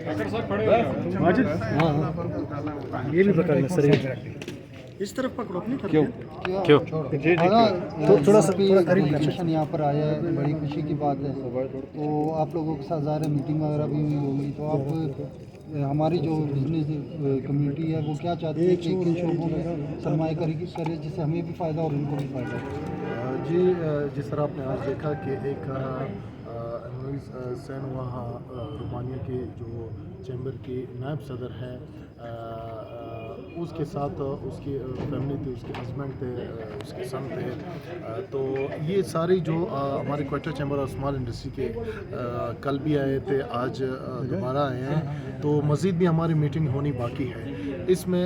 माजिद ये भी बता देना सर, इस तरफ पकड़ो अपनी तरफ। क्यों तो थोड़ा करीब यहाँ पर आया है, बड़ी खुशी की बात है। तो आप लोगों के साथ ज़ाहिर मीटिंग वगैरह भी हुई होगी, तो आप हमारी जो बिजनेस कम्युनिटी है वो क्या चाहती है कि किन शोबों में सरमायाकारी करे जिससे हमें भी फ़ायदा और उनको भी फ़ायदा हो। जी, जिस तरह आपने आज देखा कि एक सैन वहाँ रोमानिया के जो चैम्बर के नायब सदर हैं, उसके साथ उसकी फैमिली थी, उसके हस्बैंड थे, उसके सन थे। तो ये सारी जो हमारे Quetta chamber of small industry के कल भी आए थे, आज दोबारा आए हैं। तो मज़ीद भी हमारी मीटिंग होनी बाकी है। इसमें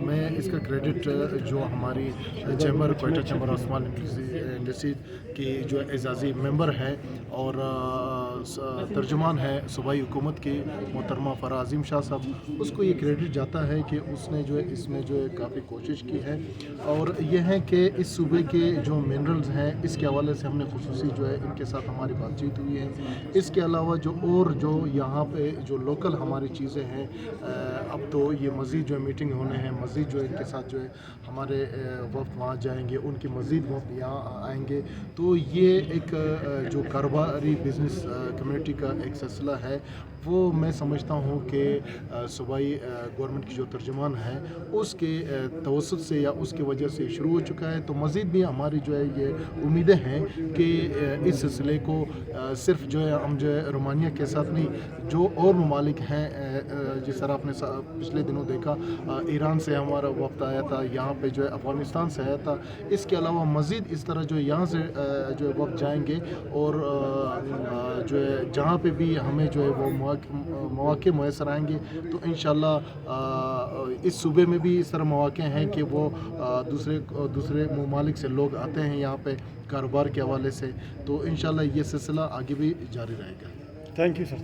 मैं इसका क्रेडिट जो हमारी chamber Quetta chamber of small industry की जो एजाज़ी मेंबर हैं और तर्जुमान है सूबाई हुकूमत की मोहतरमा फ़राह अज़ीम शाह साहब, उसको ये क्रेडिट जाता है कि उसने जो है इसमें जो है काफ़ी कोशिश की है। और ये है कि इस सूबे के जो मिनरल्स हैं इसके हवाले से हमने खुसूसी जो है इनके साथ हमारी बातचीत हुई है। इसके अलावा जो यहाँ पे जो लोकल हमारी चीज़ें हैं, अब तो ये मज़ीद जो है मीटिंग होने हैं, मज़ीद जो है इनके साथ जो है हमारे वक्त वहाँ जाएंगे, उनकी मज़ीद वक्त यहाँ आएंगे। तो ये एक जो कारोबारी बिज़नेस कम्युनिटी का एक सिलसिला है, वो मैं समझता हूँ कि सूबाई गवर्नमेंट की जो तर्जुमान है उसके तवसत से या उसकी वजह से शुरू हो चुका है। तो मज़ीद भी हमारी जो है ये उम्मीदें हैं कि इस सिलसिले को सिर्फ जो है हम जो है रोमानिया के साथ नहीं, जो और ममालिक हैं, जिस तरह आपने पिछले दिनों देखा ईरान से हमारा वक्त आया था, यहाँ पे जो है अफ़गानिस्तान से आया था। इसके अलावा मज़ीद इस तरह जो है यहाँ से जो है वक्त जाएंगे और जो है जहाँ पे भी हमें जो है वो मौके मैसर आएंगे, तो इंशाल्लाह इस सूबे में भी इस तरह मौके हैं कि वो दूसरे ममालिक से लोग आते हैं यहाँ पे कारोबार के हवाले से। तो इंशाल्लाह ये सिलसिला आगे भी जारी रहेगा। Thank you sir.